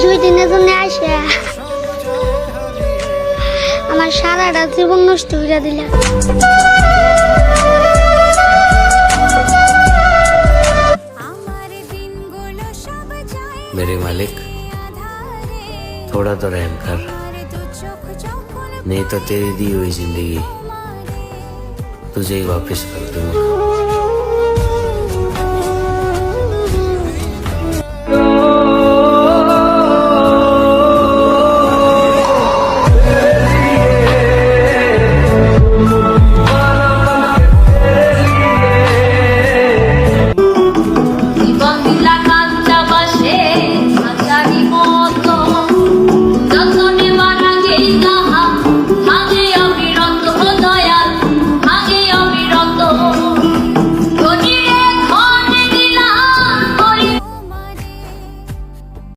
দুই দিনের জন্য আসে আমার সারাটা জীবন নষ্ট করে দিলা। मेरे मालिक थोड़ा तो रहम कर, नहीं तो तेरी दी हुई जिंदगी तुझे ही वापस कर दूंगा।